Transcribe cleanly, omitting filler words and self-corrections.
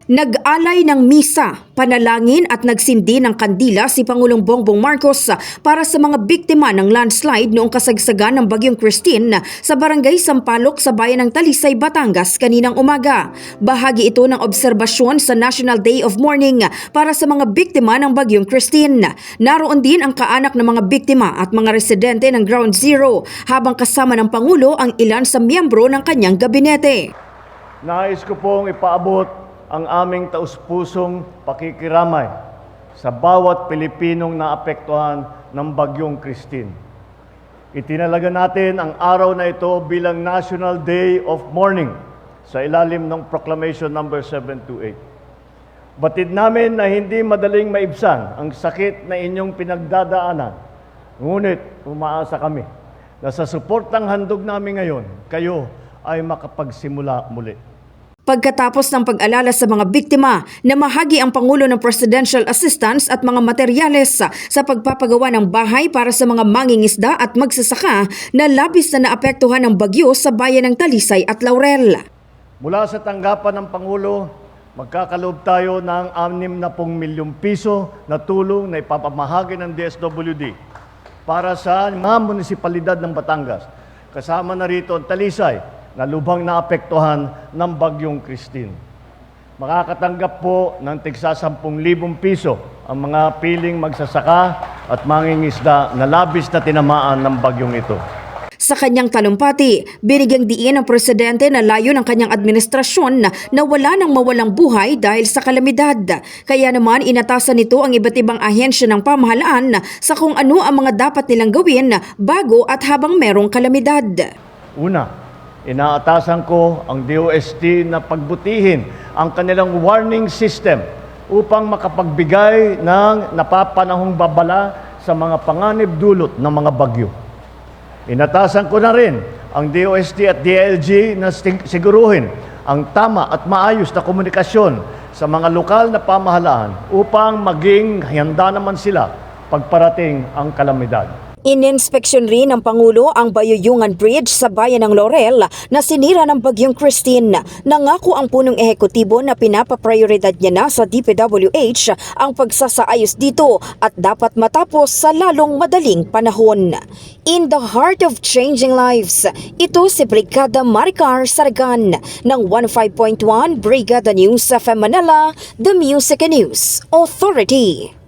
Nag-alay ng misa, panalangin at nagsindi ng kandila si Pangulong Bongbong Marcos para sa mga biktima ng landslide noong kasagsagan ng Bagyong Christine sa Barangay Sampaloc sa bayan ng Talisay, Batangas kaninang umaga. Bahagi ito ng obserbasyon sa National Day of Mourning para sa mga biktima ng Bagyong Christine. Naroon din ang kaanak ng mga biktima at mga residente ng Ground Zero habang kasama ng Pangulo ang ilan sa miyembro ng kanyang gabinete. Nais ko pong ipaabot ang aming taus-pusong pakikiramay sa bawat Pilipinong naapektuhan ng Bagyong Christine. Itinalaga natin ang araw na ito bilang National Day of Mourning sa ilalim ng Proclamation No. 728. Batid namin na hindi madaling maibsan ang sakit na inyong pinagdadaanan. Ngunit umaasa kami na sa suportang handog namin ngayon, kayo ay makapagsimula muli. Pagkatapos ng pag-alala sa mga biktima, namahagi ang Pangulo ng Presidential Assistance at mga materyales sa pagpapagawa ng bahay para sa mga mangingisda at magsasaka na labis na naapektuhan ng bagyo sa bayan ng Talisay at Laurel. Mula sa tanggapan ng Pangulo, magkakaloob tayo ng 60 milyong piso na tulong na ipapamahagi ng DSWD para sa mga munisipalidad ng Batangas. Kasama na rito ang Talisay, na lubhang naapektuhan ng Bagyong Christine. Makakatanggap po ng tigsa 10,000 piso ang mga piling magsasaka at mangingisda na labis na tinamaan ng bagyong ito. Sa kanyang talumpati, binigyang diin ng presidente na layo ng kanyang administrasyon na wala nang mawalang buhay dahil sa kalamidad. Kaya naman inatasan nito ang iba't ibang ahensya ng pamahalaan sa kung ano ang mga dapat nilang gawin bago at habang merong kalamidad. Una, inaatasan ko ang DOST na pagbutihin ang kanilang warning system upang makapagbigay ng napapanahong babala sa mga panganib dulot ng mga bagyo. Inatasan ko na rin ang DOST at DLG na siguruhin ang tama at maayos na komunikasyon sa mga lokal na pamahalaan upang maging handa naman sila pagparating ang kalamidad. Ininspeksyon rin ng Pangulo ang Bayuyungan Bridge sa bayan ng Laurel na sinira ng Bagyong Christine. Nangako ang punong ehekutibo na pinapaprioridad niya na sa DPWH ang pagsasaayos dito at dapat matapos sa lalong madaling panahon. In the heart of changing lives, ito si Brigada Maricar Saragan ng 15.1 Brigada News FM Manila, The Music and News Authority.